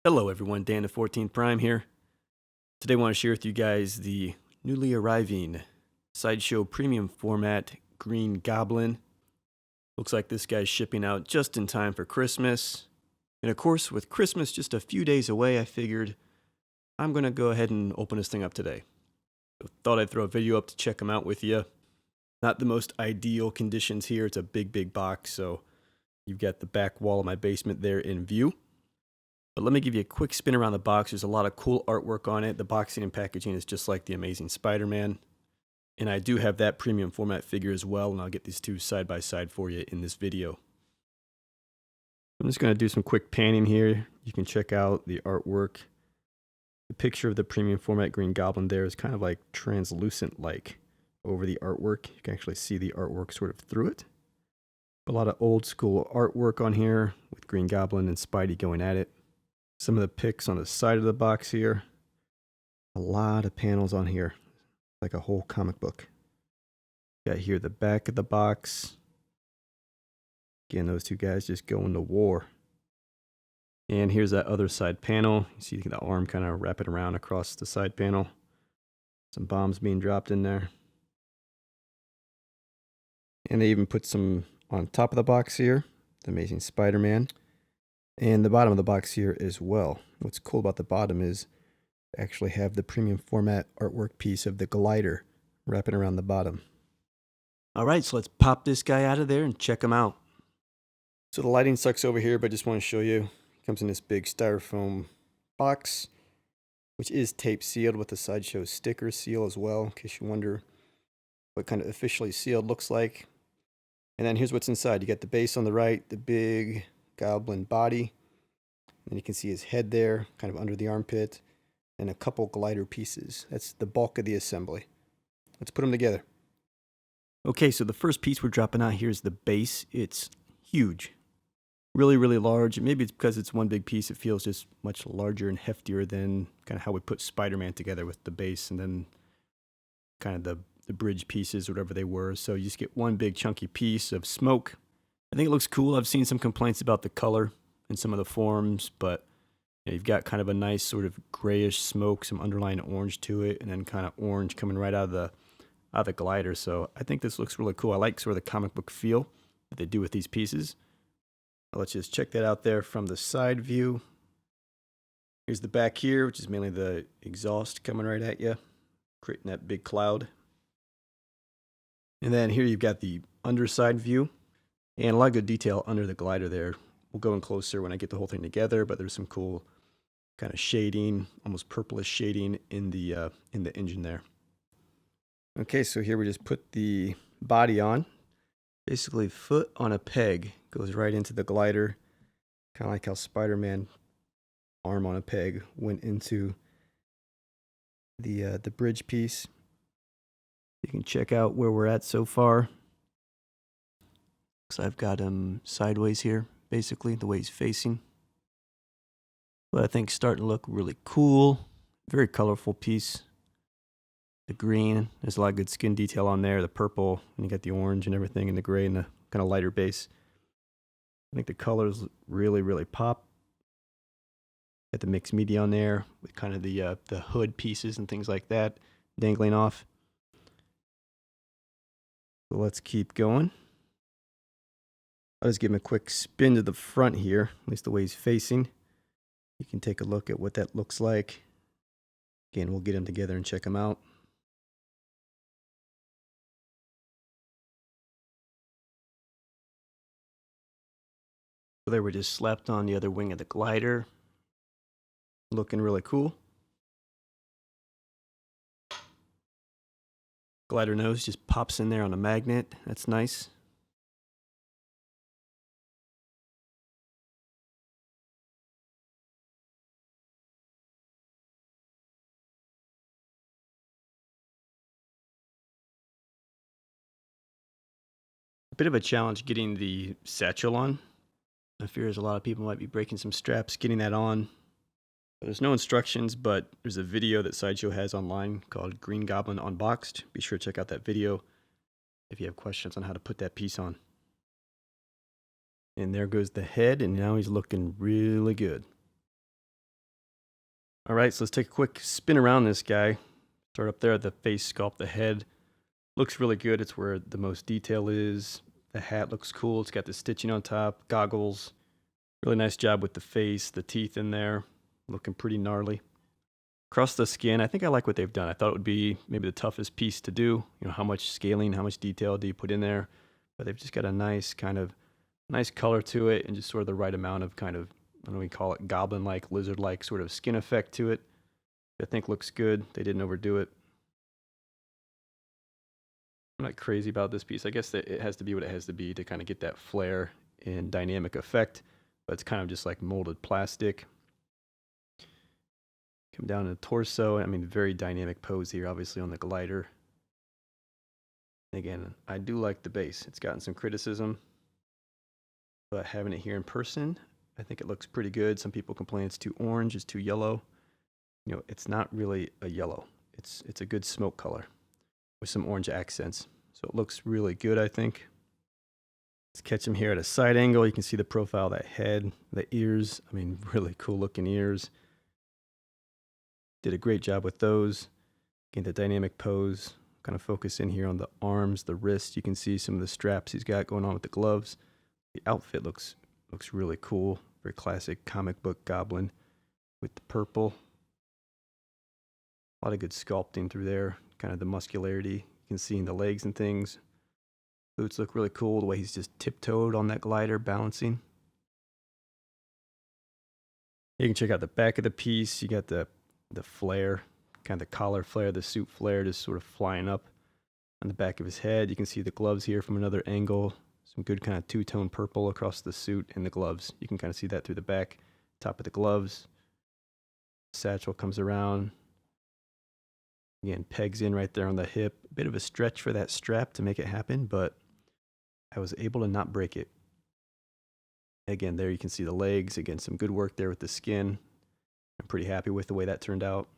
Hello everyone, Dan the 14th Prime here. Today I want to share with you guys the newly arriving Sideshow premium format Green Goblin. Looks like this guy's shipping out just in time for Christmas. And of course, with Christmas just a few days away, I figured I'm going to go ahead and open this thing up today. So thought I'd throw a video up to check them out with you. Not the most ideal conditions here. It's a big box, so you've got the back wall of my basement there in view. But let me give you a quick spin around the box. There's a lot of cool artwork on it. The boxing and packaging is just like the Amazing Spider-Man. And I do have that premium format figure as well, and I'll get these two side by side for you in this video. I'm just going to do some quick panning here. You can check out the artwork. The picture of the premium format Green Goblin there is kind of like translucent like over the artwork. You can actually see the artwork sort of through it. A lot of old school artwork on here with Green Goblin and Spidey going at it. Some of the pics on the side of the box here. A lot of panels on here. Like a whole comic book. Got here the back of the box. Again, those two guys just going to war. And here's that other side panel. You see the arm kind of wrapping around across the side panel. Some bombs being dropped in there. And they even put some on top of the box here. The Amazing Spider-Man. And the bottom of the box here as well. What's cool about the bottom is they actually have the premium format artwork piece of the glider wrapping around the bottom. Alright, so let's pop this guy out of there and check him out. So the lighting sucks over here, but I just want to show you. It comes in this big styrofoam box, which is tape sealed with the Sideshow sticker seal as well, in case you wonder what kind of officially sealed looks like. And then here's what's inside. You got the base on the right, the big Goblin body, and you can see his head there, kind of under the armpit, and a couple glider pieces. That's the bulk of the assembly. Let's put them together. Okay, so the first piece we're dropping out here is the base. It's huge, really large. Maybe it's because it's one big piece. It feels just much larger and heftier than kind of how we put Spider-Man together with the base and then kind of the bridge pieces, whatever they were. So you just get one big chunky piece of smoke. I think it looks cool. I've seen some complaints about the color in some of the forums, but you know, you've got kind of a nice sort of grayish smoke, some underlying orange to it, and then kind of orange coming right out of the glider. So I think this looks really cool. I like sort of the comic book feel that they do with these pieces. Let's just check that out there from the side view. Here's the back here, which is mainly the exhaust coming right at you, creating that big cloud. And then here you've got the underside view. And a lot of good detail under the glider there. We'll go in closer when I get the whole thing together, but there's some cool kind of shading, almost purplish shading in the engine there. Okay, so here we just put the body on. Basically, foot on a peg goes right into the glider. Kind of like how Spider-Man arm on a peg went into the bridge piece. You can check out where we're at so far. So I've got him sideways here, basically, the way he's facing. But I think starting to look really cool. Very colorful piece. The green, there's a lot of good skin detail on there. The purple, and you got the orange and everything, and the gray and the kind of lighter base. I think the colors really pop. Got the mixed media on there with kind of the hood pieces and things like that dangling off. So let's keep going. I'll just give him a quick spin to the front here, at least the way he's facing. You can take a look at what that looks like. Again, we'll get them together and check them out. So there we just slapped on the other wing of the glider. Looking really cool. Glider nose just pops in there on a magnet. That's nice. Bit of a challenge getting the satchel on. I fear a lot of people might be breaking some straps getting that on. There's no instructions, but there's a video that Sideshow has online called Green Goblin Unboxed. Be sure to check out that video if you have questions on how to put that piece on. And there goes the head, and now he's looking really good. All right, so let's take a quick spin around this guy. Start up there at the face sculpt, the head. Looks really good. It's where the most detail is. The hat looks cool. It's got the stitching on top, goggles. Really nice job with the face, the teeth in there. Looking pretty gnarly. Across the skin, I think I like what they've done. I thought it would be maybe the toughest piece to do. You know, how much scaling, how much detail do you put in there? But they've just got a nice color to it and just sort of the right amount of kind of, I don't know, we call it goblin-like, lizard-like sort of skin effect to it. I think looks good. They didn't overdo it. I'm not crazy about this piece. I guess that it has to be what it has to be to kind of get that flare and dynamic effect, but it's kind of just like molded plastic. Come down to the torso. I mean, very dynamic pose here, obviously on the glider. Again, I do like the base. It's gotten some criticism, but having it here in person, I think it looks pretty good. Some people complain it's too orange, it's too yellow. You know, it's not really a yellow. It's a good smoke color with some orange accents. So it looks really good, I think. Let's catch him here at a side angle. You can see the profile of that head, the ears. I mean, really cool looking ears. Did a great job with those. Again, the dynamic pose. Kind of focus in here on the arms, the wrist. You can see some of the straps he's got going on with the gloves. The outfit looks really cool. Very classic comic book Goblin with the purple. A lot of good sculpting through there. Kind of the muscularity you can see in the legs and things. Boots look really cool. The way he's just tiptoed on that glider, balancing. You can check out the back of the piece. You got the flare, kind of the collar flare, the suit flare just sort of flying up on the back of his head. You can see the gloves here from another angle. Some good kind of two-tone purple across the suit and the gloves. You can kind of see that through the back, top of the gloves. Satchel comes around. Again, pegs in right there on the hip. A bit of a stretch for that strap to make it happen, but I was able to not break it. Again, there you can see the legs. Again, some good work there with the skin. I'm pretty happy with the way that turned out.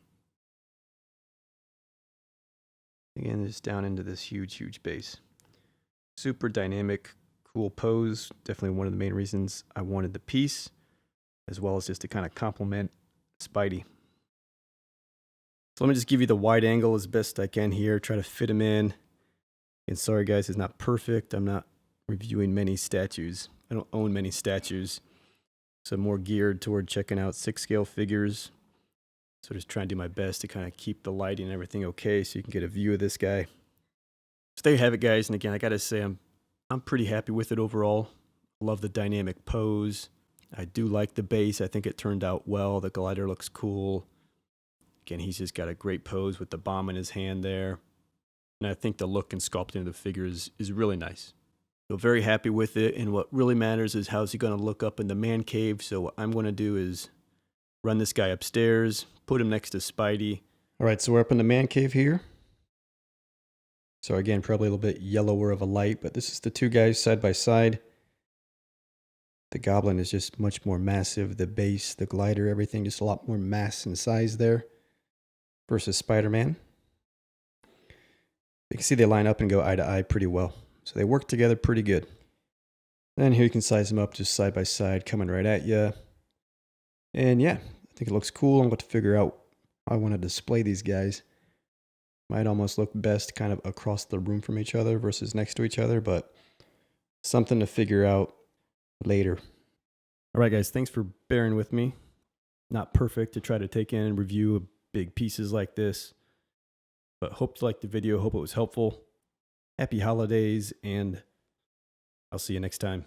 Again, just down into this huge base. Super dynamic, cool pose. Definitely one of the main reasons I wanted the piece, as well as just to kind of complement Spidey. So let me just give you the wide angle as best I can here, try to fit him in. And sorry guys, it's not perfect. I'm not reviewing many statues. I don't own many statues. So I'm more geared toward checking out 6-scale figures. So just trying to do my best to kind of keep the lighting and everything okay so you can get a view of this guy. So there you have it, guys. And again, I got to say I'm pretty happy with it overall. Love the dynamic pose. I do like the base. I think it turned out well. The glider looks cool. Again, he's just got a great pose with the bomb in his hand there. And I think the look and sculpting of the figure is really nice. So very happy with it. And what really matters is how's he going to look up in the man cave. So what I'm going to do is run this guy upstairs, put him next to Spidey. All right, so we're up in the man cave here. So again, probably a little bit yellower of a light, but this is the two guys side by side. The Goblin is just much more massive. The base, the glider, everything, just a lot more mass and size there versus Spider-Man. You can see they line up and go eye to eye pretty well. So they work together pretty good. Then here you can size them up just side by side, coming right at you. And yeah, I think it looks cool. I'm going to figure out how I want to display these guys. Might almost look best kind of across the room from each other versus next to each other, but something to figure out later. All right, guys, thanks for bearing with me. Not perfect to try to take in and review big pieces like this, but hope you liked the video. Hope it was helpful. Happy holidays, and I'll see you next time.